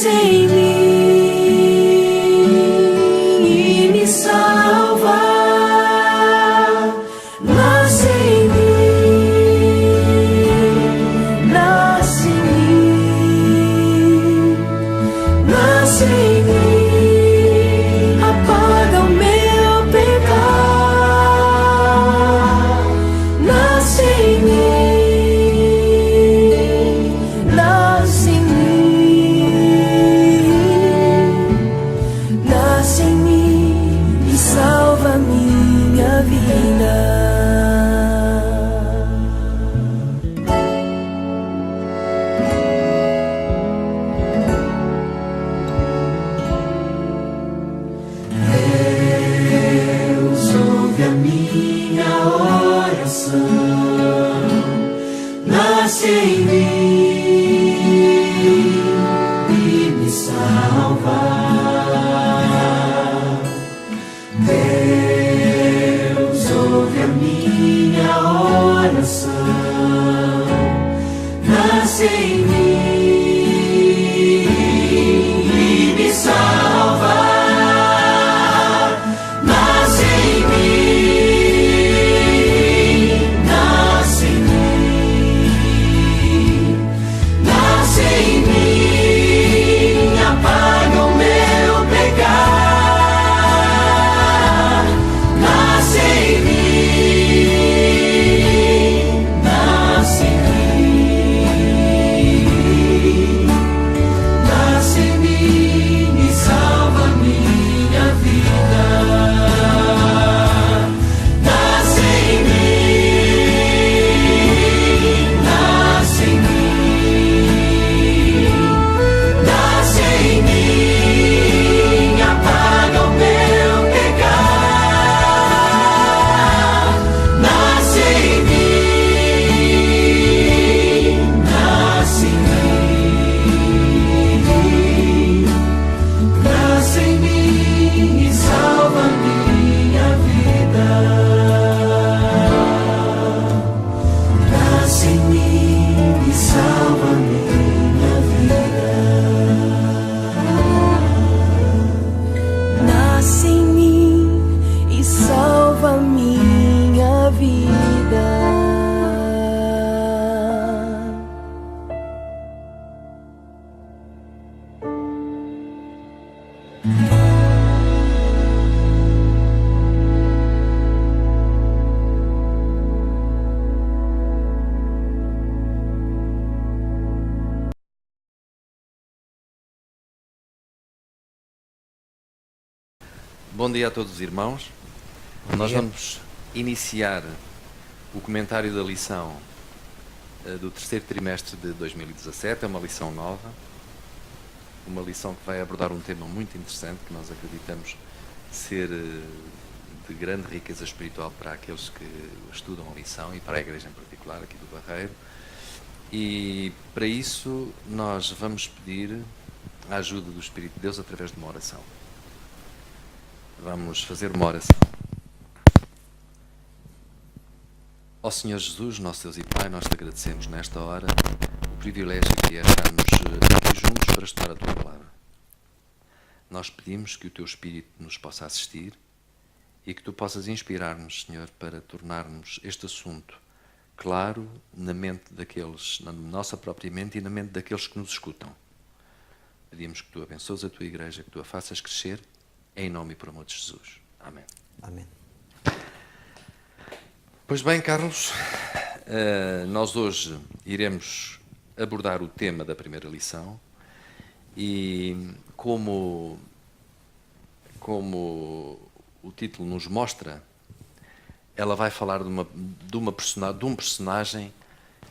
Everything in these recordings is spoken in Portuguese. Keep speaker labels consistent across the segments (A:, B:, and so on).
A: nasce em mim e me salva. Nasce em mim, nasce em mim, nasce em mim, apaga o meu pecado. Nasce em mim, nasce em mim, nasce em mim e salva minha vida. Deus ouve a minha oração, nasce em mim e me salva. Deus ouve a minha oração, nasce em mim e me salva. Nasce em mim, nasce em mim, nasce em mim, apaga o meu pecado. Nasce em mim, nasce em mim, nasce em mim e salva minha vida. Nasce em mim, nasce em mim, nasce em mim, apaga o meu pecado. Nasce em mim, nasce em mim, nasce em mim e salva minha vida. Nasce em mim e salva minha vida. Nasce em mim e salva minha vida.
B: Bom dia a todos os irmãos. Nós vamos iniciar o comentário da lição do terceiro trimestre de 2017. É uma lição nova, uma lição que vai abordar um tema muito interessante que nós acreditamos ser de grande riqueza espiritual para aqueles que estudam a lição e para a Igreja em particular, aqui do Barreiro. E para isso nós vamos pedir a ajuda do Espírito de Deus através de uma oração. Vamos fazer uma oração. Ó Senhor Jesus, nosso Deus e Pai, nós te agradecemos nesta hora o privilégio que é estarmos aqui juntos para estudar a Tua Palavra. Nós pedimos que o Teu Espírito nos possa assistir e que Tu possas inspirar-nos, Senhor, para tornarmos este assunto claro na mente daqueles, na nossa própria mente e na mente daqueles que nos escutam. Pedimos que Tu abençoes a Tua Igreja, que Tu a faças crescer, em nome e por amor de Jesus. Amém.
C: Amém.
B: Pois bem, Carlos, nós hoje iremos abordar o tema da primeira lição e como o título nos mostra, ela vai falar de um personagem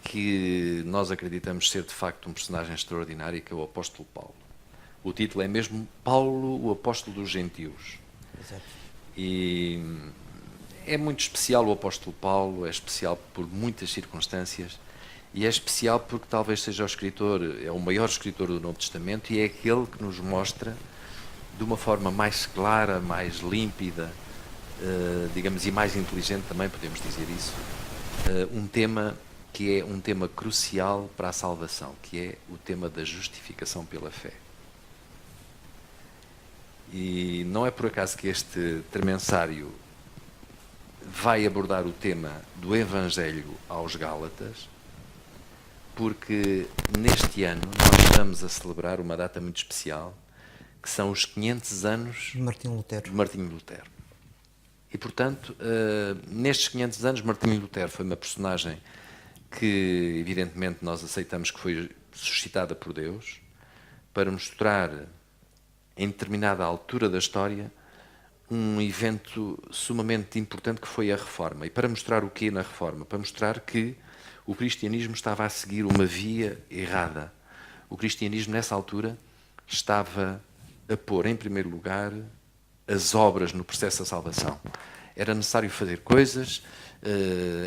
B: que nós acreditamos ser de facto um personagem extraordinário, que é o apóstolo Paulo. O título é mesmo Paulo, o apóstolo dos gentios.
C: Exato.
B: E é muito especial o apóstolo Paulo, é especial por muitas circunstâncias e é especial porque talvez seja o escritor, é o maior escritor do Novo Testamento e é aquele que nos mostra de uma forma mais clara, mais límpida, digamos, e mais inteligente também, podemos dizer isso, um tema que é um tema crucial para a salvação, que é o tema da justificação pela fé. E não é por acaso que este tremensário vai abordar o tema do Evangelho aos Gálatas, porque neste ano nós estamos a celebrar uma data muito especial, que são os 500 anos
C: de Martinho Lutero.
B: de Martinho Lutero. E, portanto, nestes 500 anos, Martinho Lutero foi uma personagem que, evidentemente, nós aceitamos que foi suscitada por Deus para mostrar, em determinada altura da história, um evento sumamente importante que foi a Reforma. E para mostrar o quê na Reforma? Para mostrar que o cristianismo estava a seguir uma via errada. O cristianismo, nessa altura, estava a pôr, em primeiro lugar, as obras no processo da salvação. Era necessário fazer coisas,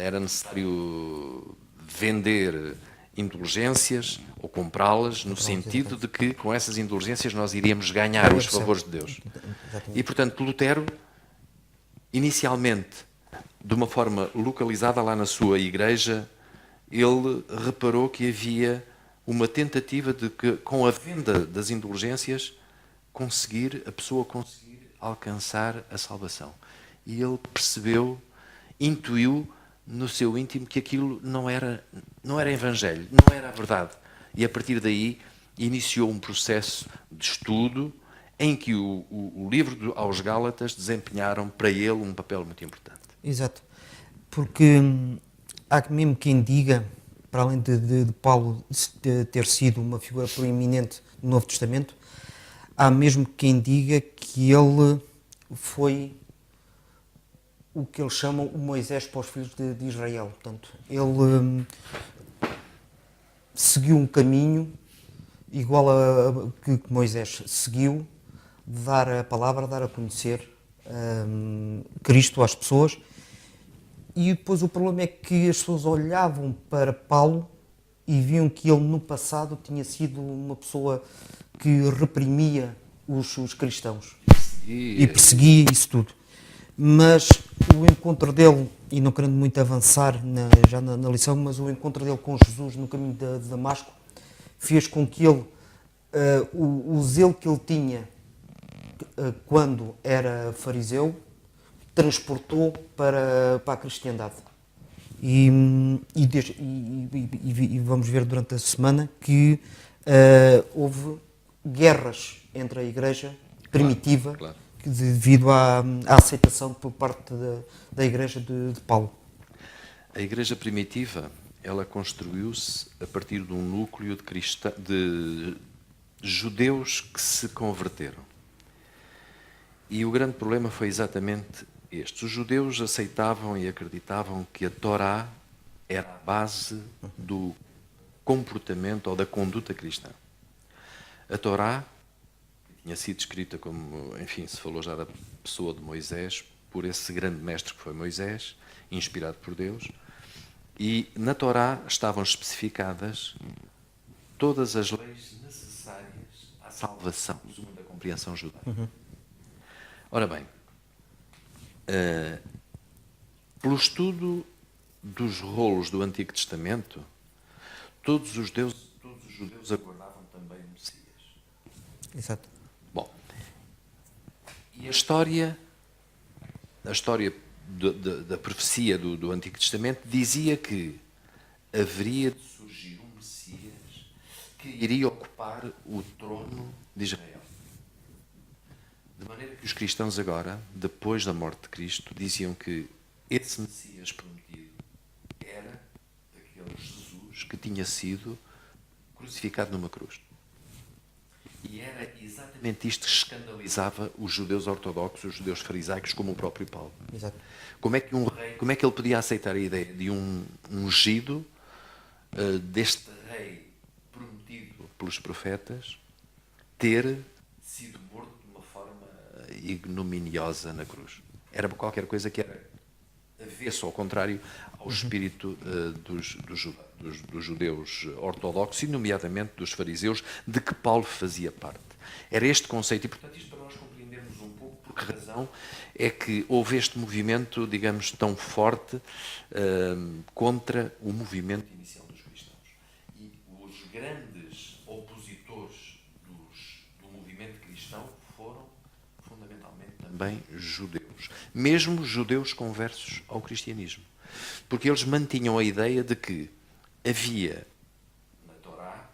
B: era necessário vender indulgências ou comprá-las, no sentido de que com essas indulgências nós iríamos ganhar os favores de Deus. E, portanto, Lutero, inicialmente, de uma forma localizada lá na sua igreja, ele reparou que havia uma tentativa de que, com a venda das indulgências, a pessoa conseguir alcançar a salvação. E ele percebeu, intuiu no seu íntimo que aquilo não era evangelho, não era a verdade. E a partir daí iniciou um processo de estudo em que o livro aos Gálatas desempenharam para ele um papel muito importante.
C: Exato. Porque há mesmo quem diga, para além de Paulo ter sido uma figura proeminente no Novo Testamento, há mesmo quem diga que ele foi o que eles chamam o Moisés para os filhos de Israel. Portanto, ele seguiu um caminho igual a que Moisés seguiu, de dar a palavra, dar a conhecer Cristo às pessoas. E depois o problema é que as pessoas olhavam para Paulo e viam que ele no passado tinha sido uma pessoa que reprimia os cristãos e perseguia isso tudo. Mas o encontro dele, e não querendo muito avançar já na lição, mas o encontro dele com Jesus no caminho de Damasco fez com que ele, o zelo que ele tinha quando era fariseu, transportou para a cristandade. E vamos ver durante a semana que houve guerras entre a Igreja primitiva,
B: Claro.
C: Devido à aceitação por parte da Igreja de Paulo.
B: A Igreja primitiva, ela construiu-se a partir de um núcleo de judeus que se converteram. E o grande problema foi exatamente este. Os judeus aceitavam e acreditavam que a Torá era a base do comportamento ou da conduta cristã. A Torá tinha sido escrita como, enfim, se falou já da pessoa de Moisés, por esse grande mestre que foi Moisés, inspirado por Deus, e na Torá estavam especificadas todas as leis necessárias à salvação, segundo a compreensão judaica. Ora bem, pelo estudo dos rolos do Antigo Testamento, todos os judeus aguardavam também o Messias.
C: Exato.
B: Bom, e a história da profecia do Antigo Testamento dizia que haveria de surgir um Messias que iria ocupar o trono de Israel. De maneira que os cristãos agora, depois da morte de Cristo, diziam que esse Messias prometido era aquele Jesus que tinha sido crucificado numa cruz. E era exatamente isto que escandalizava os judeus ortodoxos, os judeus farisaicos, como o próprio Paulo.
C: Exato.
B: Como é que um rei, como é que ele podia aceitar a ideia de um ungido, deste rei prometido pelos profetas, ter sido morto de uma forma ignominiosa na cruz? Era qualquer coisa que era avesso, ao contrário, ao espírito dos judeus ortodoxos, e nomeadamente dos fariseus, de que Paulo fazia parte. Era este conceito, e portanto isto para nós compreendermos um pouco por que razão é que houve este movimento, digamos, tão forte contra o movimento inicial dos cristãos. E os grandes opositores do movimento cristão foram também judeus, mesmo judeus conversos ao cristianismo, porque eles mantinham a ideia de que havia na Torá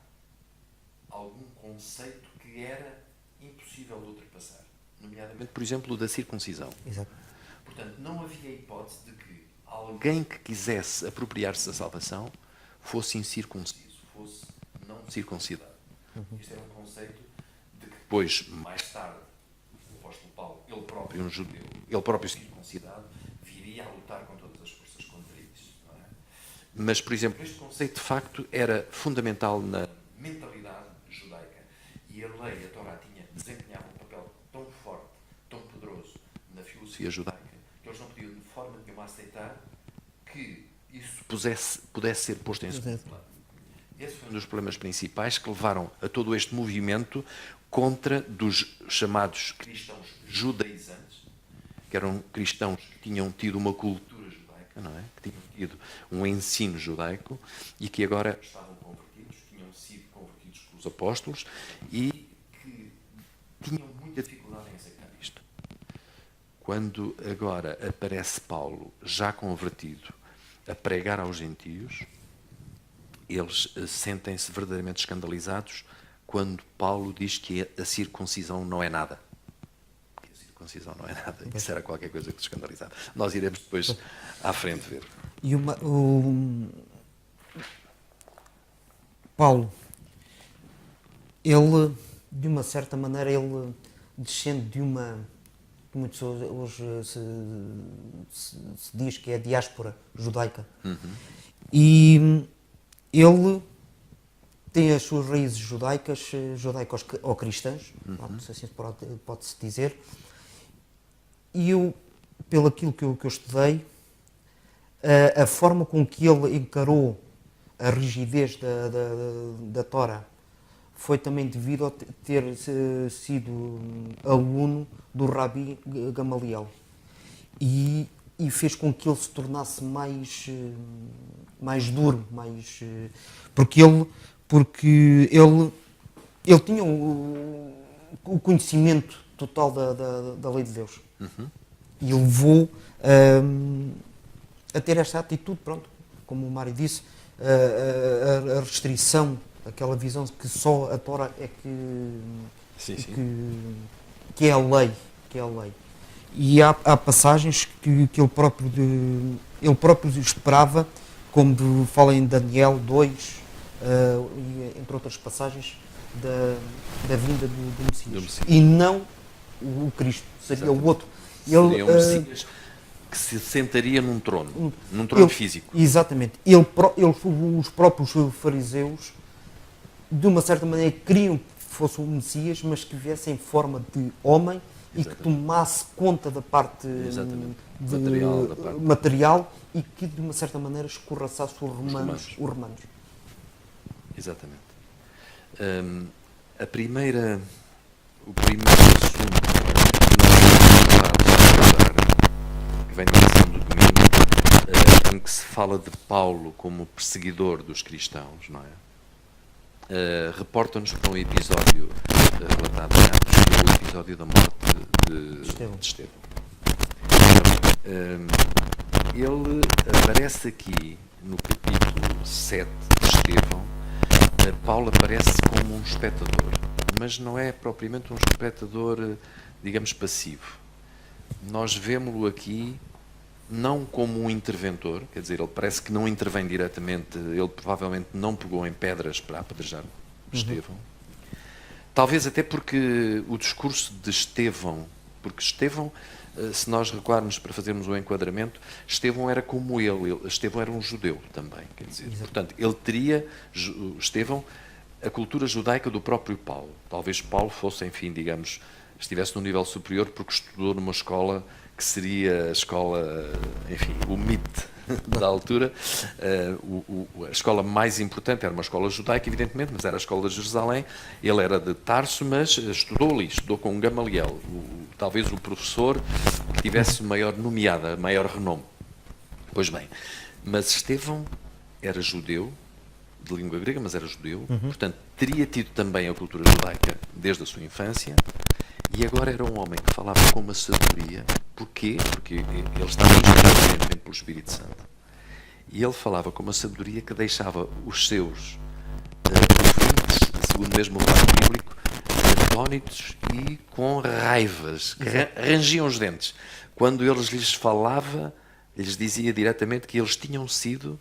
B: algum conceito que era impossível de ultrapassar, nomeadamente, por exemplo, o da circuncisão.
C: Exato.
B: Portanto, não havia hipótese de que alguém que quisesse apropriar-se da salvação fosse incircunciso, fosse não circuncidado. Isto era um conceito de que depois, mais tarde, o apóstolo Paulo, ele próprio um judeu, ele próprio circuncidado, viria a lutar com todas as forças contra isso. Não é? Mas, por exemplo, este conceito de facto era fundamental na mentalidade judaica. E a lei, a Torá, desempenhava um papel tão forte, tão poderoso na filosofia judaica, que eles não podiam de forma nenhuma aceitar que isso pudesse ser posto em segundo plano. Esse foi um dos problemas principais que levaram a todo este movimento contra dos chamados cristãos judaizantes, que eram cristãos que tinham tido uma cultura judaica, não é? Que tinham tido um ensino judaico e que agora estavam convertidos, tinham sido convertidos pelos apóstolos e que tinham muita dificuldade em aceitar isto. Quando agora aparece Paulo, já convertido, a pregar aos gentios, eles sentem-se verdadeiramente escandalizados quando Paulo diz que a circuncisão não é nada. Que a circuncisão não é nada. Isso era qualquer coisa que se escandalizava. Nós iremos depois à frente ver.
C: E Paulo, ele, de uma certa maneira, ele descende de uma pessoa, hoje se diz que é a diáspora judaica. E ele tem as suas raízes judaicas ou cristãs, se assim pode-se dizer. E eu, pelo aquilo que eu estudei, a forma com que ele encarou a rigidez da Torá foi também devido a ter sido aluno do Rabi Gamaliel. E fez com que ele se tornasse mais duro, porque ele tinha o conhecimento total da lei de Deus. E levou a ter esta atitude, pronto, como o Mário disse, a restrição, aquela visão de que só a Torá é que é a lei, E há passagens que ele próprio esperava, como fala em Daniel 2, entre outras passagens, da vinda do Messias. E não o Cristo, seria o outro.
B: Seria um Messias que se sentaria num trono físico.
C: Exatamente. Os próprios fariseus, de uma certa maneira, queriam que fosse um Messias, mas que viesse em forma de homem. Exatamente. E que tomasse conta da parte material e que, de uma certa maneira, escorraçasse os romanos.
B: Exatamente. O primeiro assunto que vem na lição do domingo, em que se fala de Paulo como perseguidor dos cristãos, não é? Reporta-nos para um episódio relatado em Atos, que é o episódio da morte de Estevão. Ele aparece aqui no capítulo 7 de Estevão. Paulo aparece como um espectador, mas não é propriamente um espectador, digamos, passivo. Nós vemos-lo aqui não como um interventor, quer dizer, ele parece que não intervém diretamente, ele provavelmente não pegou em pedras para apedrejar Estevão. Talvez até porque o discurso de Estevão, porque Estevão, se nós recuarmos para fazermos o enquadramento, Estevão era como ele, Estevão era um judeu também, quer dizer, portanto, ele teria, Estevão, a cultura judaica do próprio Paulo. Talvez Paulo fosse, enfim, digamos, estivesse num nível superior porque estudou numa escola que seria a escola, enfim, o MIT da altura. A escola mais importante era uma escola judaica, evidentemente, mas era a escola de Jerusalém. Ele era de Tarso, mas estudou ali, estudou com Gamaliel, talvez o professor que tivesse maior nomeada, maior renome. Pois bem, mas Estevão era judeu, de língua grega, mas era judeu, portanto, teria tido também a cultura judaica desde a sua infância, E agora era um homem que falava com uma sabedoria. Porquê? Porque ele estava inspirado evidentemente pelo Espírito Santo. E ele falava com uma sabedoria que deixava os seus ouvintes, segundo mesmo o relato bíblico, atónitos e com raivas, que rangiam os dentes. Quando lhes falava, lhes dizia diretamente que eles tinham sido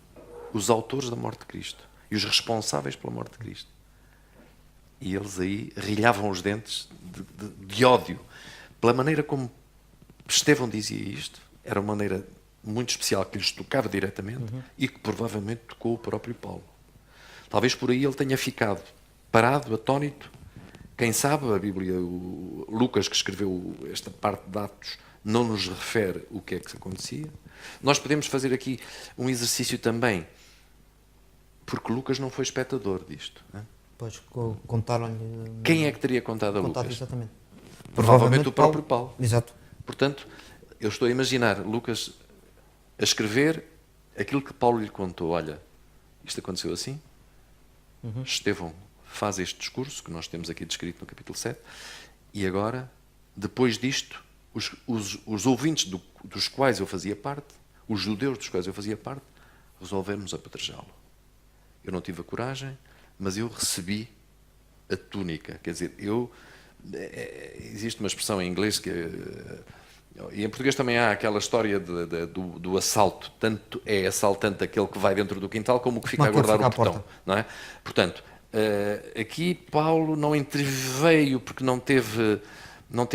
B: os autores da morte de Cristo e os responsáveis pela morte de Cristo. E eles aí rilhavam os dentes de ódio. Pela maneira como Estevão dizia isto, era uma maneira muito especial que lhes tocava diretamente e que provavelmente tocou o próprio Paulo. Talvez por aí ele tenha ficado parado, atónito. Quem sabe, a Bíblia, o Lucas, que escreveu esta parte de Atos, não nos refere o que é que acontecia. Nós podemos fazer aqui um exercício também, porque Lucas não foi espectador disto. Não é?
C: Pois contaram-lhe.
B: Quem é que teria contado a Lucas?
C: Exatamente.
B: Provavelmente o próprio Paulo.
C: Exato.
B: Portanto, eu estou a imaginar Lucas a escrever aquilo que Paulo lhe contou. Olha, isto aconteceu assim. Estevão faz este discurso, que nós temos aqui descrito no capítulo 7, e agora, depois disto, os ouvintes dos quais eu fazia parte, os judeus dos quais eu fazia parte, resolvemos apedrejá-lo. Eu não tive a coragem, mas eu recebi a túnica. Quer dizer, existe uma expressão em inglês que... E em português também há aquela história do assalto. Tanto é assaltante aquele que vai dentro do quintal como o que fica a guardar o portão. Não é? Portanto, aqui Paulo não interveio porque não teve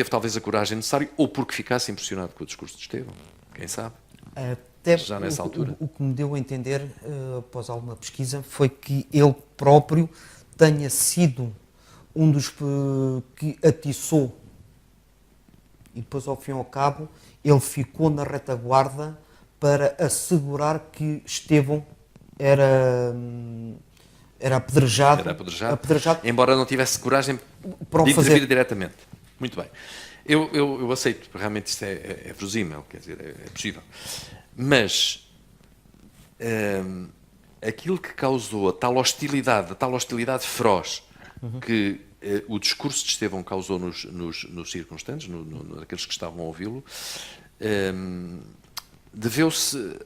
B: talvez a coragem necessária ou porque ficasse impressionado com o discurso de Estevão. Quem sabe?
C: Até
B: já nessa altura.
C: O que me deu a entender, após alguma pesquisa, foi que ele próprio tenha sido um dos que atiçou. E depois, ao fim e ao cabo, ele ficou na retaguarda para assegurar que Estevão era apedrejado.
B: Embora não tivesse coragem de intervir diretamente. Muito bem. Eu aceito, realmente isto é verosímil, quer dizer, é possível. Mas aquilo que causou a tal hostilidade feroz que o discurso de Estevão causou nos circunstantes, naqueles que estavam a ouvi-lo, deveu-se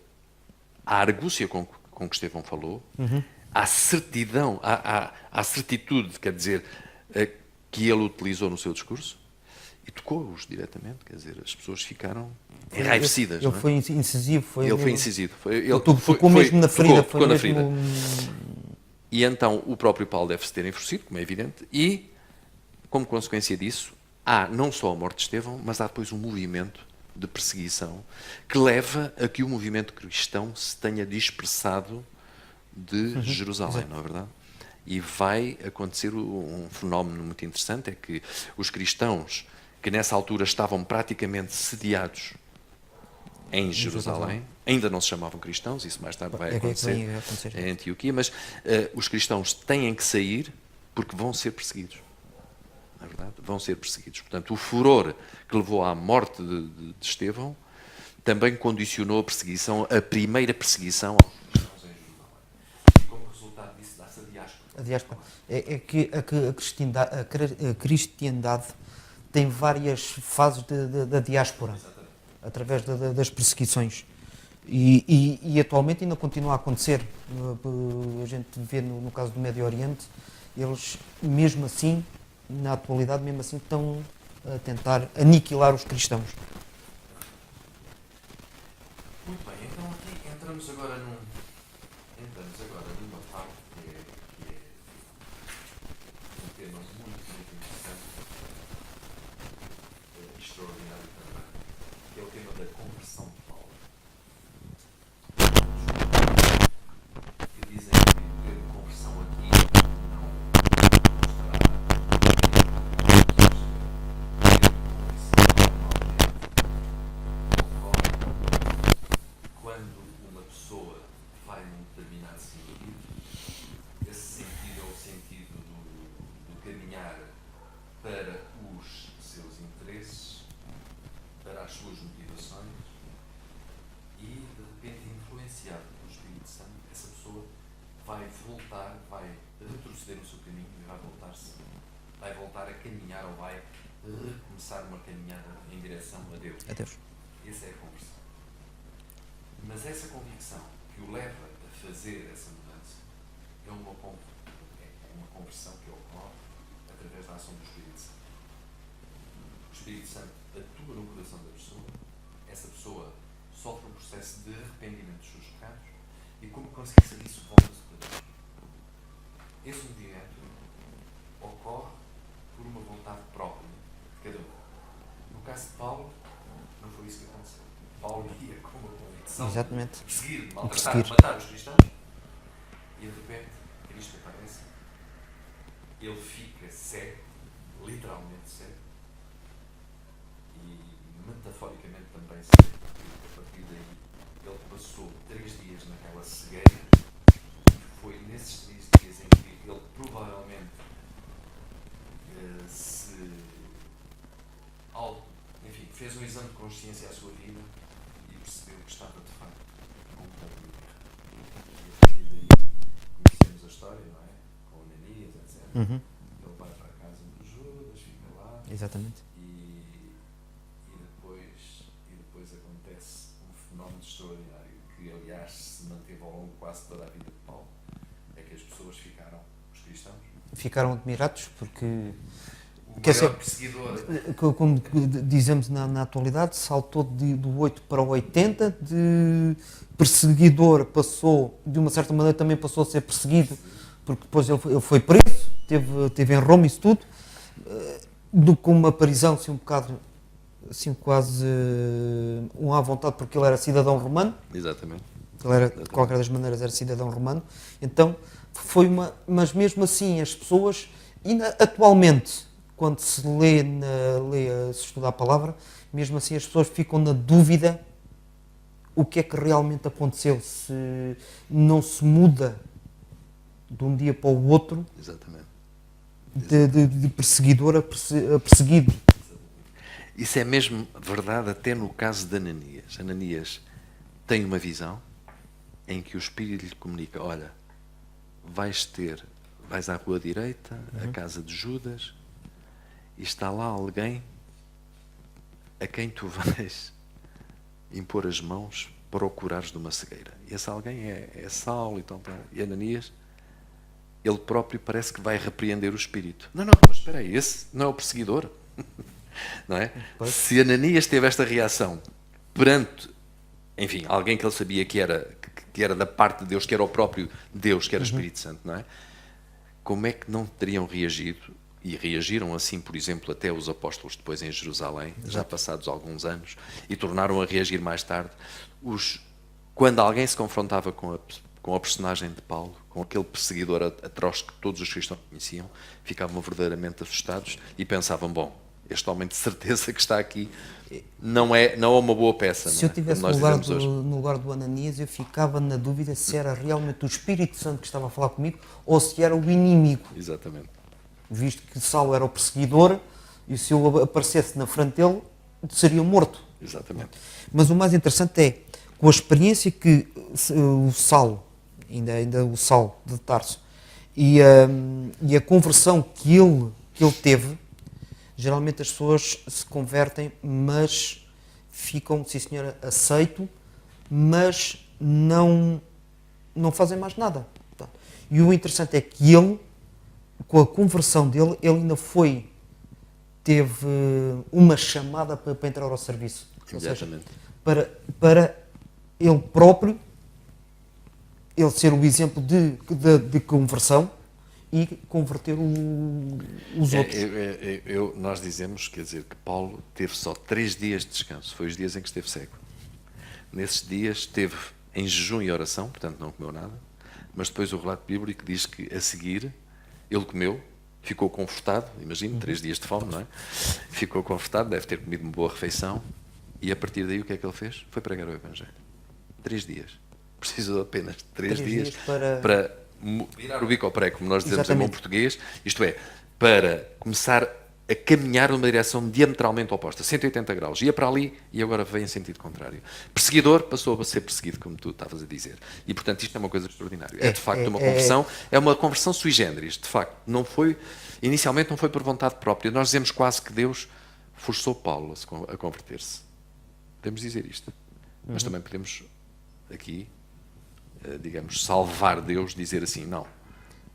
B: à argúcia com que Estevão falou, à certidão, à certitude, quer dizer, que ele utilizou no seu discurso, e tocou-os diretamente, quer dizer, as pessoas ficaram enraivecidas.
C: Ele foi incisivo.
B: Ele foi incisivo.
C: Tocou mesmo na ferida.
B: Tocou na ferida. E então o próprio Paulo deve-se ter enfurecido, como é evidente, e, como consequência disso, há não só a morte de Estevão, mas há depois um movimento de perseguição que leva a que o movimento cristão se tenha dispersado de Jerusalém, não é verdade? E vai acontecer um fenómeno muito interessante, é que os cristãos que nessa altura estavam praticamente sediados em Jerusalém, ainda não se chamavam cristãos, isso mais tarde vai acontecer em Antioquia, mas os cristãos têm que sair porque vão ser perseguidos. Não é verdade? Vão ser perseguidos. Portanto, o furor que levou à morte de Estevão também condicionou a primeira perseguição aos cristãos em Jerusalém. E como resultado disso dá-se a diáspora.
C: A diáspora. É que a cristiandade tem várias fases da diáspora. Exatamente. Através das perseguições. E atualmente ainda continua a acontecer. A gente vê no caso do Médio Oriente, eles, mesmo assim, na atualidade, mesmo assim, estão a tentar aniquilar os cristãos.
B: Muito bem, então aqui entramos agora numa parte que é um tema muito interessante, extraordinário também, que é o tema da conversão de Paulo. Que dizem que o termo conversão aqui não estará quando uma pessoa vai num determinado sentido, esse sentido é o sentido do caminhar para os seus interesses, para as suas motivações, e de repente, influenciado pelo Espírito Santo, essa pessoa vai voltar, vai retroceder no seu caminho e vai voltar a caminhar ou vai recomeçar começar uma caminhada em direção a Deus.
C: A Deus.
B: Essa é a conversão. Mas essa convicção que o leva a fazer essa mudança é uma conversão que ocorre através da ação do Espírito Santo. O Espírito Santo atua no coração da pessoa, essa pessoa sofre um processo de arrependimento dos seus pecados e, como consequência disso, volta-se para Deus. Esse movimento ocorre por uma vontade própria de cada um. No caso de Paulo, não foi isso que aconteceu. Paulo ia com uma convicção
C: Exatamente.
B: de perseguir, de
C: Perseguir.
B: maltratar, matar os cristãos, e de repente Cristo aparece, ele fica cego, literalmente cego, e metaforicamente também cego, porque a partir daí ele passou 3 dias naquela cegueira, e foi nesses 3 dias em que ele provavelmente enfim, fez um exame de consciência à sua vida e percebeu que estava de facto completamente errado. E a partir daí conhecemos a história, não é? Com Ananias, etc.
C: Uhum.
B: Ele vai para a casa de Judas, fica lá
C: Exatamente.
B: e depois acontece um fenómeno extraordinário que, aliás, se manteve ao longo quase toda a vida de Paulo, é que as pessoas ficaram, os cristãos,
C: Ficaram admirados porque,
B: o
C: quer
B: maior
C: dizer,
B: perseguidor.
C: como dizemos na atualidade, saltou do 8 para o 80, de perseguidor passou, de uma certa maneira também passou a ser perseguido, porque depois ele foi preso, teve em Roma isso tudo, com uma prisão assim um bocado, assim quase um à vontade, porque ele era cidadão romano.
B: Exatamente.
C: Ele era, de qualquer das maneiras, era cidadão romano. Então, foi uma... Mas mesmo assim, as pessoas... Atualmente, quando se se estuda a palavra, mesmo assim as pessoas ficam na dúvida o que é que realmente aconteceu. Se não se muda de um dia para o outro,
B: Exatamente.
C: de perseguidor a perseguido.
B: Isso é mesmo verdade até no caso de Ananias. Ananias tem uma visão em que o Espírito lhe comunica: olha, vais à rua direita, à casa de Judas, e está lá alguém a quem tu vais impor as mãos para o curares de uma cegueira. E esse alguém é Saulo, e Ananias, ele próprio parece que vai repreender o Espírito. Não, mas espera aí, esse não é o perseguidor? Não é? Se Ananias teve esta reação perante, enfim, alguém que ele sabia que era da parte de Deus, que era o próprio Deus, que era o Espírito Santo, não é? Como é que não teriam reagido? E reagiram assim, por exemplo, até os apóstolos depois em Jerusalém, já passados alguns anos, e tornaram a reagir mais tarde. Quando alguém se confrontava com a personagem de Paulo, com aquele perseguidor atroz que todos os cristãos conheciam, ficavam verdadeiramente assustados e pensavam: bom, este homem de certeza que está aqui não é uma boa peça.
C: Se eu estivesse no lugar do Ananias, eu ficava na dúvida se era realmente o Espírito Santo que estava a falar comigo ou se era o inimigo.
B: Exatamente.
C: Visto que Saulo era o perseguidor e se eu aparecesse na frente dele, seria morto.
B: Exatamente.
C: Mas o mais interessante é, com a experiência que o Saulo, ainda o Saulo de Tarso, e a conversão que ele teve, geralmente as pessoas se convertem, mas ficam, sim senhora, aceito, mas não fazem mais nada. E o interessante é que ele, com a conversão dele, ele ainda teve uma chamada para entrar ao serviço.
B: Exatamente.
C: Ou seja, para ele próprio, ele ser o exemplo de conversão e converter os outros.
B: Nós dizemos, quer dizer, que Paulo teve só 3 dias de descanso. Foi os dias em que esteve cego. Nesses dias esteve em jejum e oração, portanto não comeu nada, mas depois o relato bíblico diz que a seguir ele comeu, ficou confortado, imagino, 3 dias de fome, não é? Ficou confortado, deve ter comido uma boa refeição, e a partir daí o que é que ele fez? Foi pregar o Evangelho. 3 dias. Precisou apenas de 3 dias para virar o bico ao prego, como nós dizemos em bom português, isto é, para começar a caminhar numa direção diametralmente oposta, 180 graus. Ia para ali e agora veio em sentido contrário. Perseguidor passou a ser perseguido, como tu estavas a dizer. E, portanto, isto é uma coisa extraordinária. É, de facto, uma conversão, é uma conversão sui generis, de facto. Inicialmente não foi por vontade própria. Nós dizemos quase que Deus forçou Paulo a converter-se. Podemos dizer isto. Mas também podemos aqui, digamos, salvar Deus, dizer assim, não.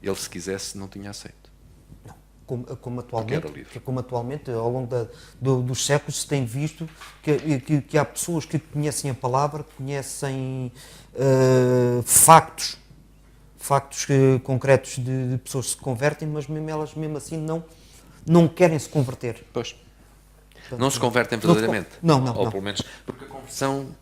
B: Ele, se quisesse, não tinha aceito.
C: Como atualmente, ao longo dos séculos, se tem visto que há pessoas que conhecem a palavra, que conhecem factos concretos de pessoas que se convertem, mas mesmo elas, mesmo assim, não querem se converter.
B: Pois. Não se convertem verdadeiramente.
C: Não.
B: Ou pelo menos, porque a conversão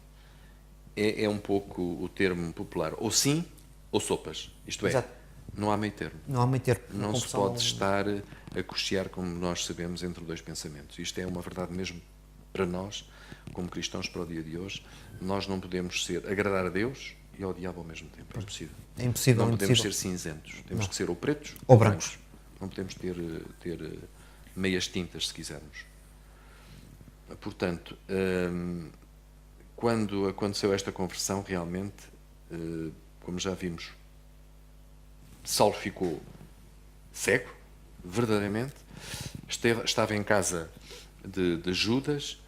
B: é um pouco o termo popular. Ou sim, ou sopas. Isto é,
C: Exato.
B: não há meio termo.
C: Não há meio termo.
B: Não se pode estar a cochear, como nós sabemos, entre dois pensamentos. Isto é uma verdade mesmo para nós, como cristãos, para o dia de hoje. Nós não podemos agradar a Deus e ao diabo ao mesmo tempo. É impossível.
C: É impossível.
B: Não podemos ser cinzentos. Temos que ser ou pretos
C: ou brancos.
B: Não podemos ter meias tintas, se quisermos. Portanto, quando aconteceu esta conversão, realmente, como já vimos, Saulo ficou cego, verdadeiramente, estava em casa de Judas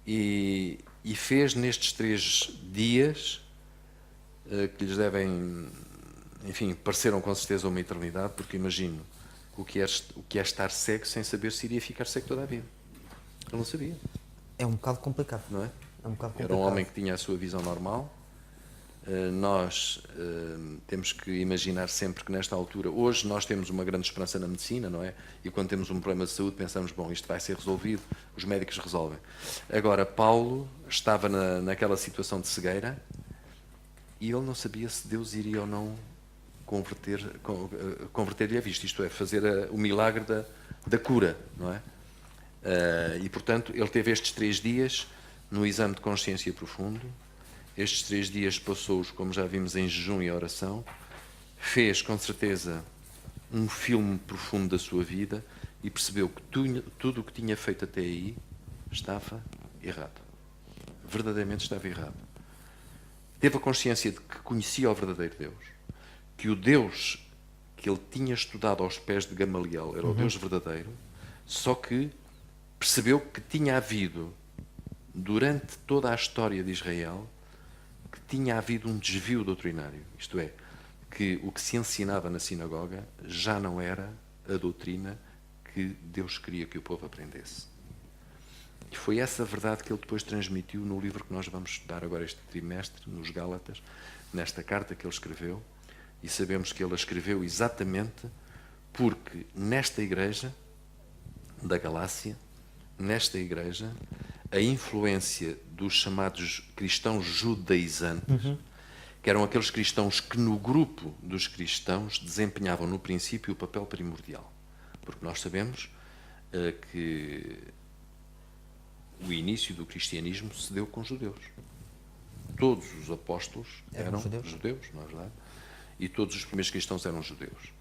B: e fez nestes 3 dias, que lhes devem, enfim, pareceram com certeza uma eternidade, porque imagino o que é estar cego sem saber se iria ficar cego toda a vida. Eu não sabia.
C: É um bocado complicado.
B: Não é?
C: É um bocado complicado.
B: Era um homem que tinha a sua visão normal. Nós temos que imaginar sempre que nesta altura, hoje nós temos uma grande esperança na medicina, não é? E quando temos um problema de saúde pensamos, bom, isto vai ser resolvido, os médicos resolvem. Agora, Paulo estava naquela situação de cegueira e ele não sabia se Deus iria ou não converter-lhe a vista, isto é, fazer o milagre da cura, não é? E portanto ele teve estes 3 dias no exame de consciência profundo. Estes 3 dias passou-os, como já vimos, em jejum e oração. Fez com certeza um filme profundo da sua vida e percebeu que tudo o que tinha feito até aí estava errado. Verdadeiramente estava errado. Teve a consciência de que conhecia o verdadeiro Deus, que o Deus que ele tinha estudado aos pés de Gamaliel era o Deus verdadeiro, só que percebeu que tinha havido, durante toda a história de Israel, que tinha havido um desvio doutrinário. Isto é, que o que se ensinava na sinagoga já não era a doutrina que Deus queria que o povo aprendesse. E foi essa verdade que ele depois transmitiu no livro que nós vamos estudar agora este trimestre, nos Gálatas, nesta carta que ele escreveu. E sabemos que ele a escreveu exatamente porque nesta igreja da Galácia, nesta igreja, a influência dos chamados cristãos judaizantes, que eram aqueles cristãos que no grupo dos cristãos desempenhavam no princípio o papel primordial. Porque nós sabemos que o início do cristianismo se deu com judeus. Todos os apóstolos eram judeus, não é verdade? E todos os primeiros cristãos eram judeus.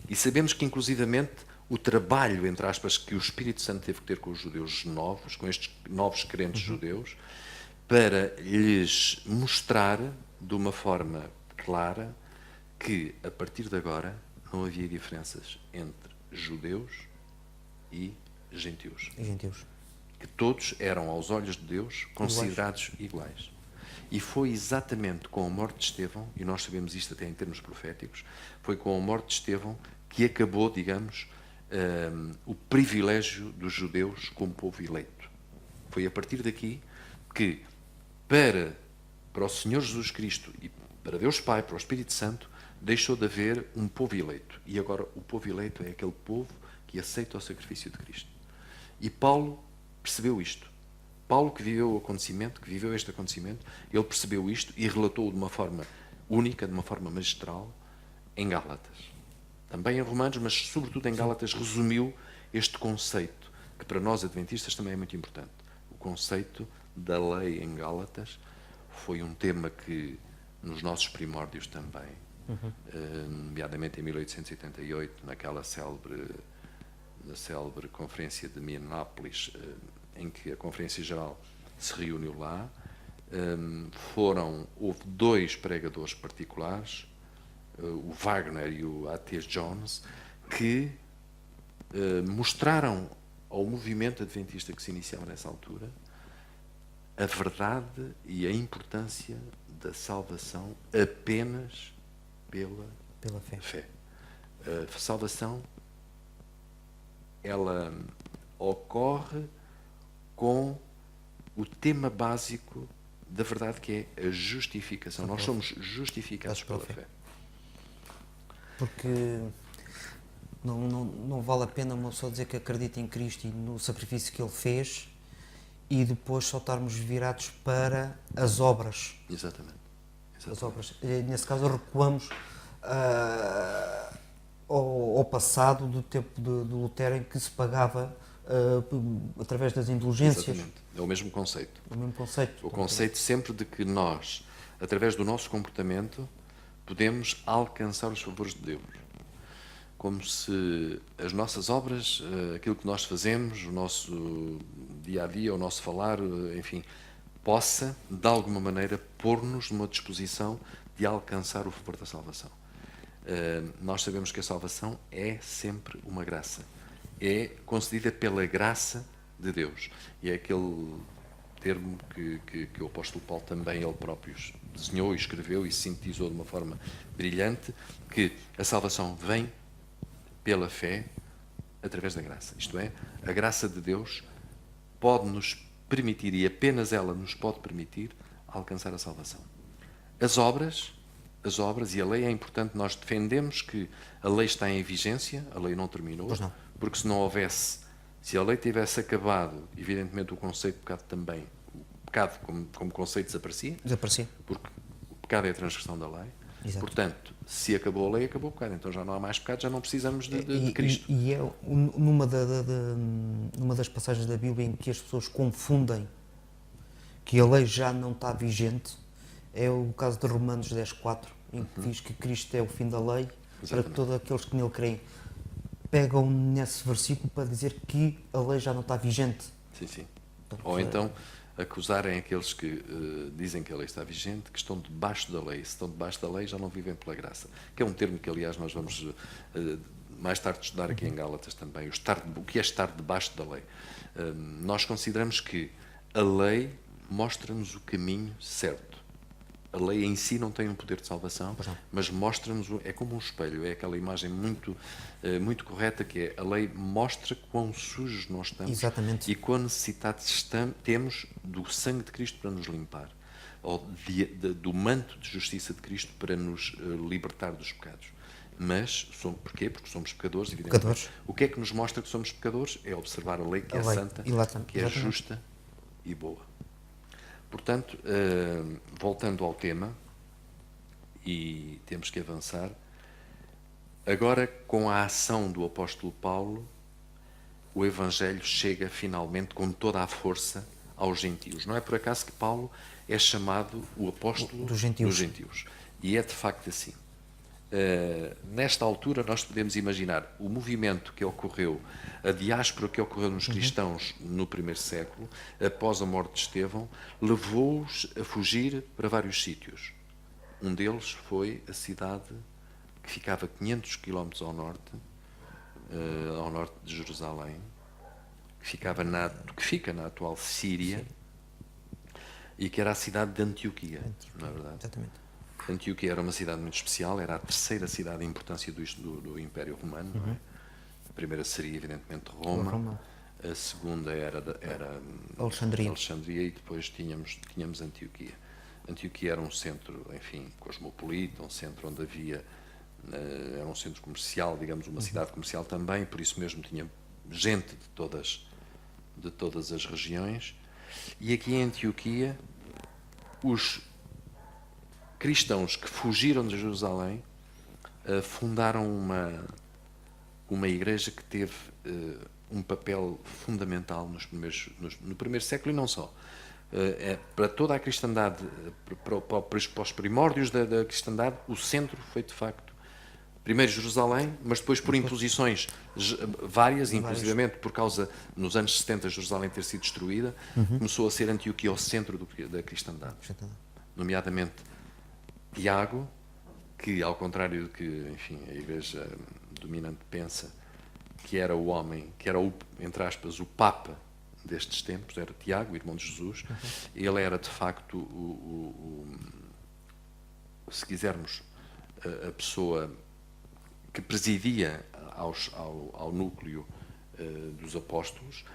B: E sabemos que, inclusivamente, o trabalho, entre aspas, que o Espírito Santo teve que ter com os judeus novos, com estes novos crentes judeus, para lhes mostrar, de uma forma clara, que, a partir de agora, não havia diferenças entre judeus e gentios. Que todos eram, aos olhos de Deus, considerados iguais. E foi exatamente com a morte de Estevão, e nós sabemos isto até em termos proféticos, foi com a morte de Estevão que acabou, digamos, o privilégio dos judeus como povo eleito. Foi a partir daqui que, para o Senhor Jesus Cristo e para Deus Pai, para o Espírito Santo, deixou de haver um povo eleito. E agora o povo eleito é aquele povo que aceita o sacrifício de Cristo. E Paulo percebeu isto. Paulo, que viveu o acontecimento, que viveu este acontecimento, ele percebeu isto e relatou-o de uma forma única, de uma forma magistral, em Gálatas. Também em Romanos, mas sobretudo em Gálatas, resumiu este conceito, que para nós adventistas também é muito importante. O conceito da lei em Gálatas foi um tema que, nos nossos primórdios também, nomeadamente em 1888, naquela célebre conferência de Minneapolis, em que a Conferência Geral se reuniu lá, houve 2 pregadores particulares, o Wagner e o A.T. Jones, que mostraram ao movimento adventista que se iniciava nessa altura a verdade e a importância da salvação apenas
C: Pela fé.
B: fé. A salvação, ela ocorre com o tema básico da verdade, que é a justificação. Nós somos justificados pela fé.
C: Porque não vale a pena uma pessoa dizer que acredita em Cristo e no sacrifício que Ele fez e depois só estarmos virados para as obras.
B: Exatamente.
C: As obras. Nesse caso, recuamos ao passado do tempo de Lutero, em que se pagava através das indulgências.
B: Exatamente. É o mesmo conceito.
C: O mesmo conceito.
B: O conceito sempre de que nós, através do nosso comportamento, podemos alcançar os favores de Deus. Como se as nossas obras, aquilo que nós fazemos, o nosso dia-a-dia, o nosso falar, enfim, possa, de alguma maneira, pôr-nos numa disposição de alcançar o favor da salvação. Nós sabemos que a salvação é sempre uma graça. É concedida pela graça de Deus. E é aquele termo que o apóstolo Paulo também, ele próprio, desenhou e escreveu e sintetizou de uma forma brilhante, que a salvação vem pela fé, através da graça. Isto é, a graça de Deus pode-nos permitir, e apenas ela nos pode permitir, alcançar a salvação. As obras, e a lei é importante, nós defendemos que a lei está em vigência, a lei não terminou, porque se não houvesse, se a lei tivesse acabado, evidentemente o conceito de pecado também, o pecado como conceito desaparecia, porque o pecado é a transgressão da lei. Exato. Portanto, se acabou a lei, acabou o pecado. Então já não há mais pecado, já não precisamos de Cristo.
C: E é numa das passagens da Bíblia em que as pessoas confundem que a lei já não está vigente, é o caso de Romanos 10.4, em que diz que Cristo é o fim da lei. Exatamente. Para todos aqueles que nele creem. Pegam nesse versículo para dizer que a lei já não está vigente.
B: Sim. Ou então acusarem aqueles que dizem que a lei está vigente, que estão debaixo da lei. Se estão debaixo da lei, já não vivem pela graça. Que é um termo que, aliás, nós vamos mais tarde estudar aqui em Gálatas também. O que é estar debaixo da lei? Nós consideramos que a lei mostra-nos o caminho certo. A lei em si não tem um poder de salvação, mas mostra-nos, é como um espelho, é aquela imagem muito correta, que é: a lei mostra quão sujos nós estamos.
C: Exatamente.
B: E quão necessitados temos do sangue de Cristo para nos limpar, ou do manto de justiça de Cristo para nos libertar dos pecados. Mas, porquê? Porque somos pecadores, evidentemente. O que é que nos mostra que somos pecadores? É observar a lei, que é santa, que é justa e boa. Portanto, voltando ao tema, e temos que avançar, agora com a ação do apóstolo Paulo, o Evangelho chega finalmente com toda a força aos gentios. Não é por acaso que Paulo é chamado o apóstolo dos gentios. E é de facto assim. Nesta altura nós podemos imaginar o movimento que ocorreu, a diáspora que ocorreu nos cristãos no primeiro século, após a morte de Estevão, levou-os a fugir para vários sítios. Um deles foi a cidade que ficava 500 km ao norte de Jerusalém, que fica na atual Síria, e que era a cidade de Antioquia, não é verdade?
C: Exatamente.
B: Antioquia era uma cidade muito especial, era a terceira cidade em importância do Império Romano. Não é? A primeira seria, evidentemente, Roma. A segunda era Alexandria, e depois tínhamos Antioquia. Antioquia era um centro, enfim, cosmopolita, um centro onde havia, era um centro comercial, digamos, uma cidade comercial também, por isso mesmo tinha gente de todas as regiões. E aqui em Antioquia, os cristãos que fugiram de Jerusalém fundaram uma igreja que teve um papel fundamental no primeiro século, e não só. Para toda a cristandade, para os primórdios da cristandade, o centro foi, de facto, primeiro Jerusalém, mas depois por imposições várias, inclusivamente por causa, nos anos 70, Jerusalém ter sido destruída, começou a ser Antioquia o centro da cristandade. Nomeadamente Tiago, que, ao contrário do que, enfim, a igreja dominante pensa, que era o homem, que era, entre aspas, o Papa destes tempos, era Tiago, o irmão de Jesus. Ele era, de facto, se quisermos, a pessoa que presidia ao núcleo dos apóstolos,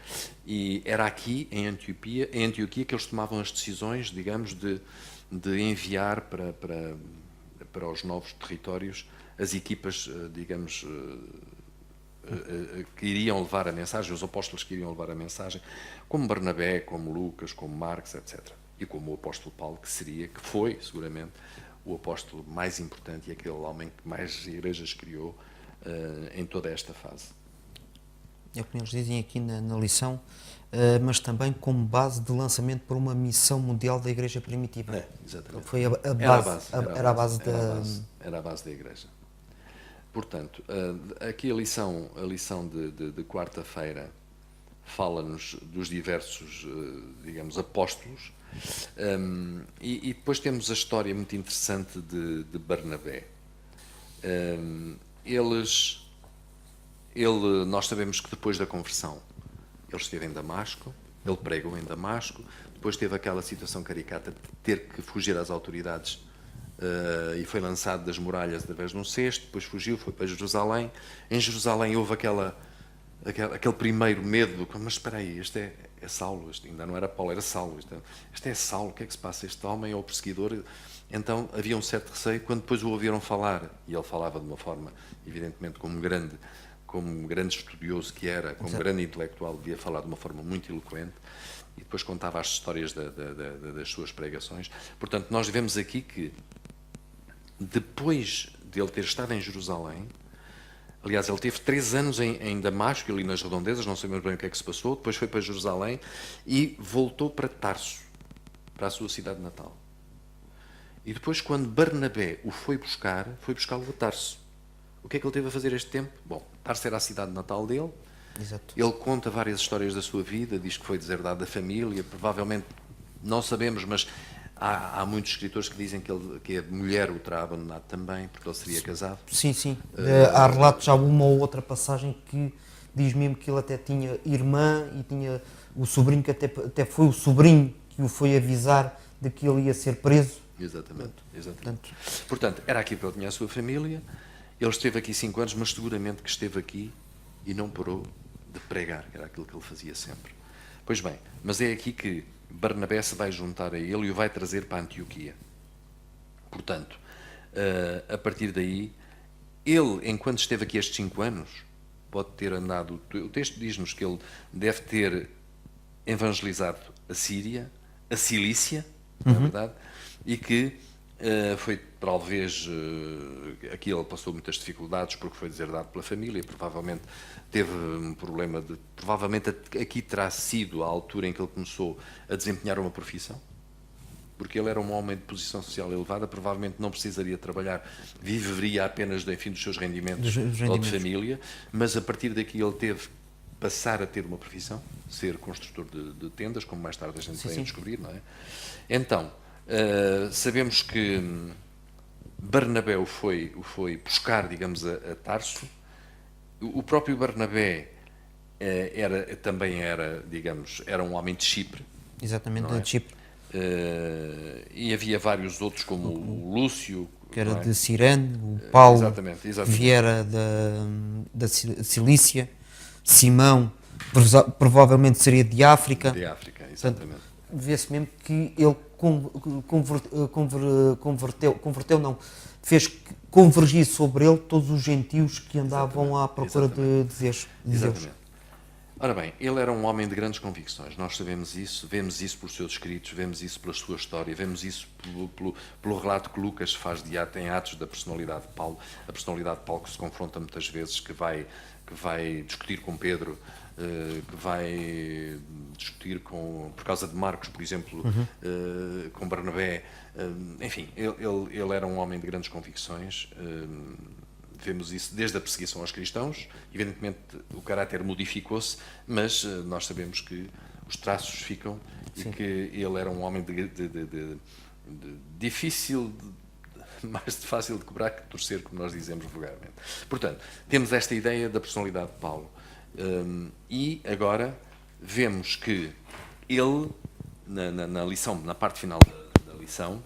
B: e era aqui, em Antioquia, que eles tomavam as decisões, digamos, de enviar para os novos territórios as equipas, digamos, que iriam levar a mensagem, os apóstolos que iriam levar a mensagem, como Barnabé, como Lucas, como Marcos, etc. E como o apóstolo Paulo, que foi, seguramente, o apóstolo mais importante e aquele homem que mais igrejas criou em toda esta fase.
C: É o que eles dizem aqui na lição, mas também como base de lançamento para uma missão mundial da Igreja primitiva.
B: Exatamente.
C: Foi era a base
B: da Igreja. Portanto, aqui a lição de quarta-feira fala-nos dos diversos, digamos, apóstolos, e depois temos a história muito interessante de Barnabé. Nós sabemos que depois da conversão ele esteve em Damasco, ele pregou em Damasco, depois teve aquela situação caricata de ter que fugir às autoridades e foi lançado das muralhas através de um cesto, depois fugiu, foi para Jerusalém. Em Jerusalém houve aquele primeiro medo, mas espera aí, este é Saulo, este ainda não era Paulo, era Saulo, este é Saulo, o que é que se passa? Este homem é o perseguidor. Então havia um certo receio. Quando depois o ouviram falar, e ele falava de uma forma, evidentemente, como um grande estudioso que era, como um grande intelectual, devia falar de uma forma muito eloquente, e depois contava as histórias das suas pregações. Portanto, nós vemos aqui que, depois de ele ter estado em Jerusalém, aliás, ele teve 3 anos em Damasco, ali nas redondezas, não sabemos bem o que é que se passou, depois foi para Jerusalém e voltou para Tarso, para a sua cidade natal. E depois, quando Barnabé o foi buscá-lo a Tarso. O que é que ele teve a fazer este tempo? Bom, Tarso era a cidade natal dele.
C: Exato.
B: Ele conta várias histórias da sua vida, diz que foi deserdado da família, provavelmente, não sabemos, mas há muitos escritores que dizem que a mulher o terá abandonado também, porque ele seria casado.
C: Sim. Há relatos, há uma ou outra passagem que diz mesmo que ele até tinha irmã e tinha o sobrinho, que até foi o sobrinho que o foi avisar de que ele ia ser preso.
B: Exatamente. Portanto, era aqui que ele tinha a sua família. Ele esteve aqui 5 anos, mas seguramente que esteve aqui e não parou de pregar, que era aquilo que ele fazia sempre. Pois bem, mas é aqui que Barnabé se vai juntar a ele e o vai trazer para a Antioquia. Portanto, a partir daí, ele, enquanto esteve aqui estes 5 anos, pode ter andado... O texto diz-nos que ele deve ter evangelizado a Síria, a Cilícia, não é verdade? E que foi, talvez, aqui ele passou muitas dificuldades porque foi deserdado pela família, provavelmente teve um problema de... Provavelmente aqui terá sido a altura em que ele começou a desempenhar uma profissão, porque ele era um homem de posição social elevada, provavelmente não precisaria trabalhar, viveria apenas dos seus rendimentos ou de família, mas a partir daqui ele teve passar a ter uma profissão, ser construtor de tendas, como mais tarde a gente vem a descobrir, não é? Então, sabemos que Barnabé o foi buscar, digamos, a Tarso. O próprio Barnabé também era, digamos, era um homem de Chipre.
C: Exatamente, de Chipre.
B: E havia vários outros, como o Lúcio,
C: que era de Cirene, o Paulo,
B: exatamente.
C: Vieira da Cilícia, Simão, provavelmente seria de África.
B: De África, exatamente.
C: Portanto, vê-se mesmo que ele fez convergir sobre ele todos os gentios que andavam à procura de Deus.
B: Exatamente. Ora bem, ele era um homem de grandes convicções, nós sabemos isso, vemos isso pelos seus escritos, vemos isso pela sua história, vemos isso pelo relato que Lucas faz em Atos da personalidade de Paulo, a personalidade de Paulo que se confronta muitas vezes, que vai discutir com Pedro, que vai discutir por causa de Marcos, por exemplo, com Barnabé, enfim, ele era um homem de grandes convicções. Vemos isso desde a perseguição aos cristãos. Evidentemente o caráter modificou-se, mas nós sabemos que os traços ficam. Sim. E que ele era um homem de difícil mais fácil de quebrar que torcer, como nós dizemos vulgarmente. Portanto, temos esta ideia da personalidade de Paulo. E agora vemos que ele, na lição, na parte final da lição,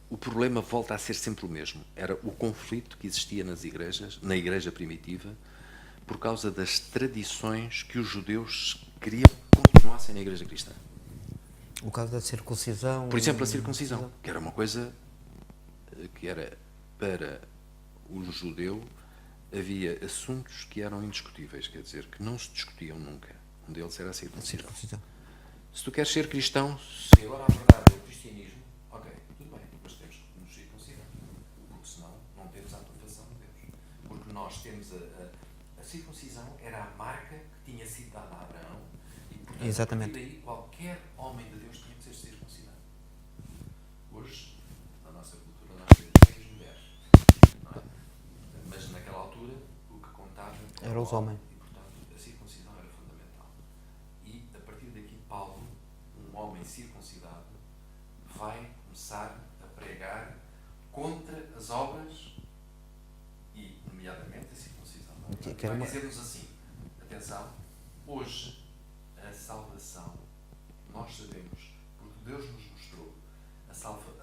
B: o problema volta a ser sempre o mesmo. Era o conflito que existia nas igrejas, na igreja primitiva, por causa das tradições que os judeus queriam que continuassem na igreja cristã.
C: O caso da circuncisão.
B: Por exemplo, a circuncisão, que era uma coisa que era para o judeu, havia assuntos que eram indiscutíveis, quer dizer, que não se discutiam nunca. Um deles era a circuncisão. Se tu queres ser cristão, se agora a verdade é o cristianismo, ok, tudo bem, mas temos que nos circuncidar, porque senão não temos a aprovação de Deus. Porque nós temos a circuncisão era a marca que tinha sido dada a Abraão e, portanto,
C: exatamente,
B: a partir daí qualquer homem de Deus tinha que ser circuncidado. Hoje, na nossa cultura, nós temos meios mulheres, não é? Mas naquela altura, o que contava
C: era os homens.
B: E, portanto, a circuncisão era fundamental. E, a partir daqui, Paulo, um homem circuncidado, vai começar a pregar contra as obras e, nomeadamente, a circuncisão. Vai dizer-nos assim, atenção, hoje a salvação, nós sabemos, porque Deus nos mostrou, a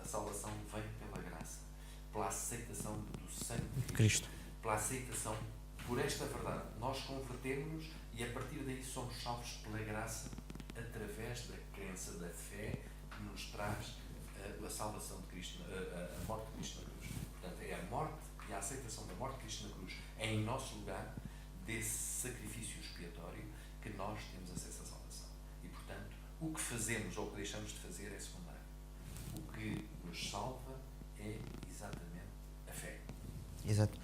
B: salvação vem pela graça, pela aceitação do sangue de Cristo, pela aceitação por esta verdade. Nós convertemos-nos e a partir daí somos salvos pela graça, através da crença, da fé que nos traz a salvação de Cristo, a morte de Cristo na cruz. Portanto, é a morte e a aceitação da morte de Cristo na cruz em nosso lugar, desse sacrifício expiatório, que nós temos acesso à salvação. E, portanto, o que fazemos ou o que deixamos de fazer é secundário. O que nos salva é exatamente a fé.
C: Exato.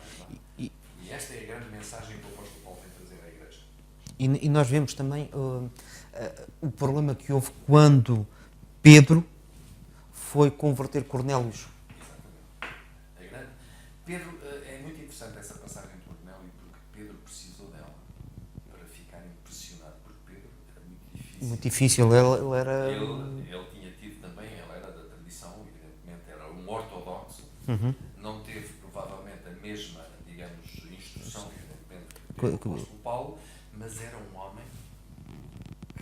B: E esta é a grande mensagem que o apóstolo Paulo tem trazer à igreja.
C: E nós vemos também o problema que houve quando Pedro foi converter Cornélios.
B: Exatamente. Pedro, é muito interessante essa passagem de Cornélio, porque Pedro precisou dela para ficar impressionado, porque Pedro era muito difícil.
C: Muito difícil, ele era...
B: Ele tinha tido também, ele era da tradição, evidentemente, era um ortodoxo, não teve provavelmente a mesma, digamos, instrução, evidentemente, que o apóstolo Paulo, mas era um homem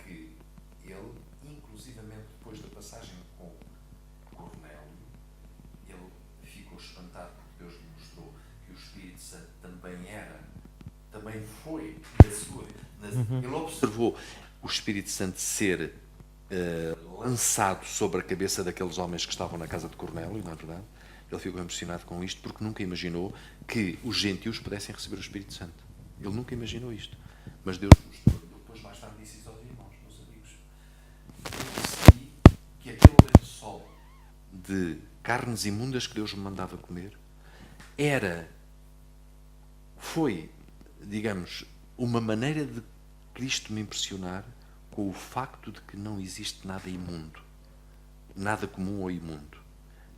B: que ele, inclusivamente depois da passagem com Cornélio, ele ficou espantado porque Deus lhe mostrou que o Espírito Santo também foi da sua... Ele observou o Espírito Santo ser lançado sobre a cabeça daqueles homens que estavam na casa de Cornélio, não é verdade? Ele ficou impressionado com isto porque nunca imaginou que os gentios pudessem receber o Espírito Santo. Ele nunca imaginou isto. Mas Deus mostrou. Depois mais tarde disse isso aos irmãos, meus amigos. Eu percebi que aquele lençol de carnes imundas que Deus me mandava comer foi, digamos, uma maneira de Cristo me impressionar com o facto de que não existe nada imundo, nada comum ou imundo,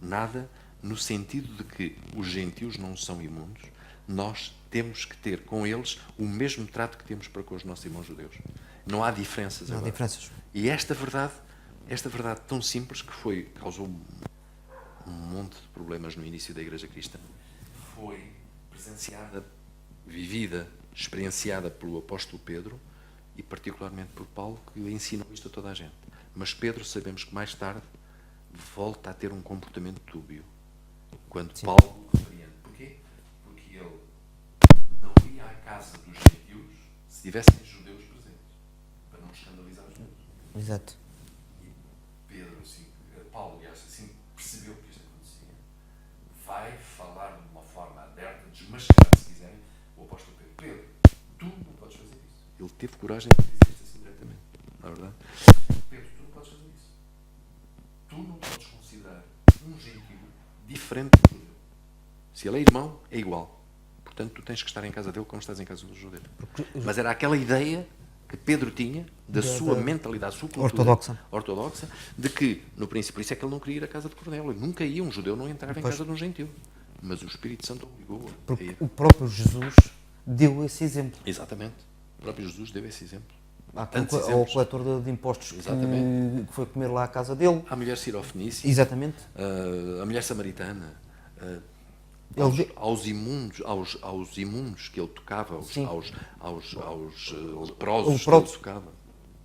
B: nada no sentido de que os gentios não são imundos, nós temos que ter com eles o mesmo trato que temos para com os nossos irmãos judeus. Não há diferenças.
C: Não há diferenças.
B: E esta verdade tão simples que causou um monte de problemas no início da Igreja Cristã, foi presenciada, vivida, experienciada pelo apóstolo Pedro e particularmente por Paulo, que ensinou isto a toda a gente. Mas Pedro, sabemos que mais tarde volta a ter um comportamento dúbio quando
C: Sim.
B: Paulo o repreende. Porquê? Porque ele não ia à casa dos gentios se tivessem judeus presentes, para não escandalizar os judeus.
C: Exato.
B: E Pedro, Paulo, aliás, assim percebeu que isto acontecia, vai falar de uma forma aberta, desmascarar, se quiserem, o apóstolo Pedro. Pedro, tu não podes fazer isso. Ele teve coragem de dizer isto assim diretamente, não é verdade? Pedro, tu não podes fazer isso. Tu não podes considerar um gentio diferente do judeu. Se ele é irmão, é igual. Portanto, tu tens que estar em casa dele como estás em casa do judeu. Mas era aquela ideia que Pedro tinha da sua mentalidade, da sua cultura ortodoxa, de que, no princípio, por isso é que ele não queria ir à casa de Cornélio. Nunca ia, um judeu não entrava em casa de um gentio. Mas o Espírito Santo obrigou-o.
C: Porque o próprio Jesus deu esse exemplo.
B: Exatamente. O próprio Jesus deu esse exemplo. tantos
C: ao
B: exemplos.
C: coletor de impostos
B: Exatamente.
C: que foi comer lá à casa dele.
B: À mulher sirofenícia,
C: Exatamente.
B: à mulher samaritana,
C: Ele
B: aos imundos que ele tocava,
C: Sim.
B: aos leprosos que ele
C: Leprosos.
B: tocava.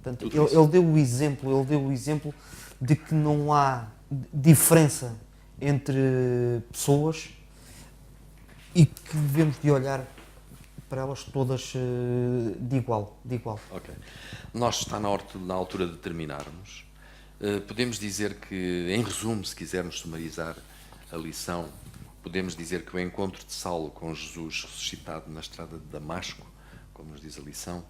C: Portanto,
B: Tudo isso.
C: ele deu o exemplo de que não há diferença entre pessoas e que devemos de olhar para elas todas de igual.
B: Ok. Nós está na altura de terminarmos. Podemos dizer que, em resumo, se quisermos sumarizar a lição, podemos dizer que o encontro de Saulo com Jesus ressuscitado na estrada de Damasco, como nos diz a lição,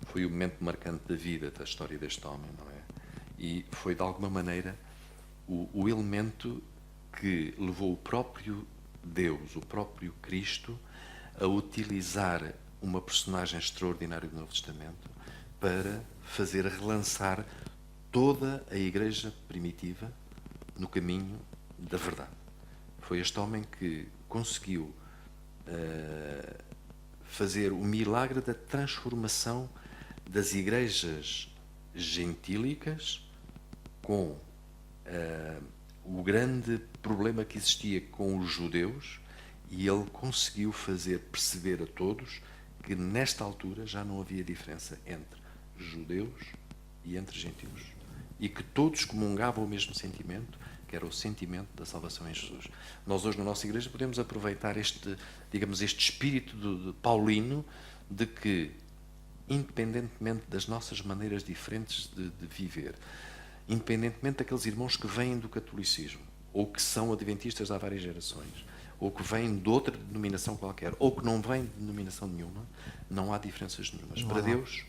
B: foi o momento marcante da vida, da história deste homem, não é? E foi, de alguma maneira, o elemento que levou o próprio Deus, o próprio Cristo, a utilizar uma personagem extraordinária do Novo Testamento para fazer relançar toda a igreja primitiva no caminho da verdade. Foi este homem que conseguiu fazer o milagre da transformação das igrejas gentílicas com o grande problema que existia com os judeus, e ele conseguiu fazer perceber a todos que nesta altura já não havia diferença entre judeus e entre gentios, e que todos comungavam o mesmo sentimento, que era o sentimento da salvação em Jesus. Nós hoje na nossa igreja podemos aproveitar este espírito de paulino, de que, independentemente das nossas maneiras diferentes de viver, independentemente daqueles irmãos que vêm do catolicismo, ou que são adventistas há várias gerações, ou que vêm de outra denominação qualquer, ou que não vêm de denominação nenhuma, não há diferenças nenhumas. Para Deus,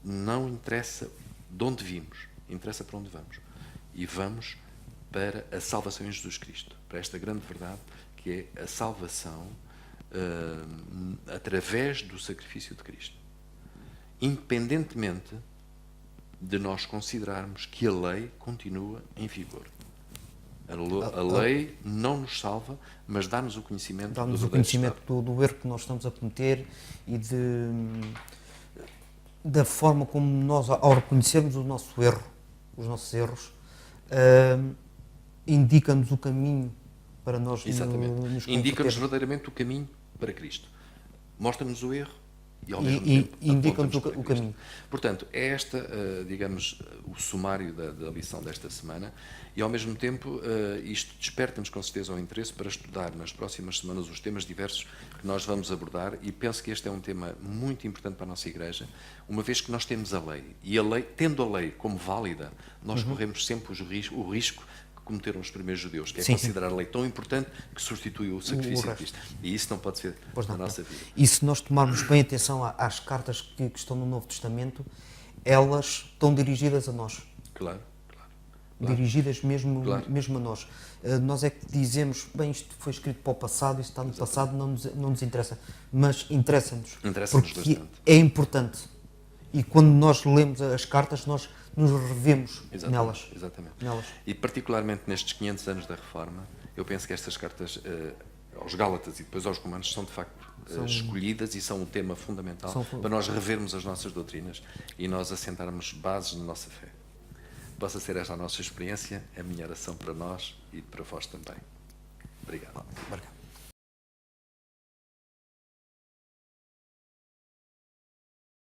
B: não interessa de onde vimos, interessa para onde vamos. E vamos para a salvação em Jesus Cristo, para esta grande verdade que é a salvação através do sacrifício de Cristo. Independentemente de nós considerarmos que a lei continua em vigor. A lei não nos salva, mas dá-nos o conhecimento
C: do erro que nós estamos a cometer e da forma como nós, ao reconhecermos os nossos erros, indica-nos o caminho para nós nos
B: indica-nos verdadeiramente o caminho para Cristo. Mostra-nos o erro e ao mesmo tempo
C: indica-nos o caminho.
B: Portanto, é esta, digamos, o sumário da lição desta semana, e ao mesmo tempo isto desperta-nos com certeza o interesse para estudar nas próximas semanas os temas diversos que nós vamos abordar, e penso que este é um tema muito importante para a nossa Igreja, uma vez que nós temos a lei, e tendo a lei como válida, nós corremos sempre o risco que cometeram os primeiros judeus, que é considerar a lei tão importante que substitui o sacrifício de Cristo. E isso não pode ser na nossa vida.
C: E se nós tomarmos bem atenção às cartas que estão no Novo Testamento, elas estão dirigidas a nós.
B: Claro.
C: Dirigidas mesmo a nós. Nós é que dizemos, bem, isto foi escrito para o passado, isto está no passado, não nos interessa. Mas interessa-nos.
B: Interessa-nos
C: porque
B: bastante.
C: é importante. E quando nós lemos as cartas, nós nos revemos nelas.
B: Exatamente.
C: Nelas.
B: E particularmente nestes 500 anos da Reforma, eu penso que estas cartas aos Gálatas e depois aos Romanos são de facto escolhidas e são um tema fundamental para nós revermos as nossas doutrinas e nós assentarmos bases na nossa fé. Possa ser esta a nossa experiência, a minha oração para nós e para vós também. Obrigado.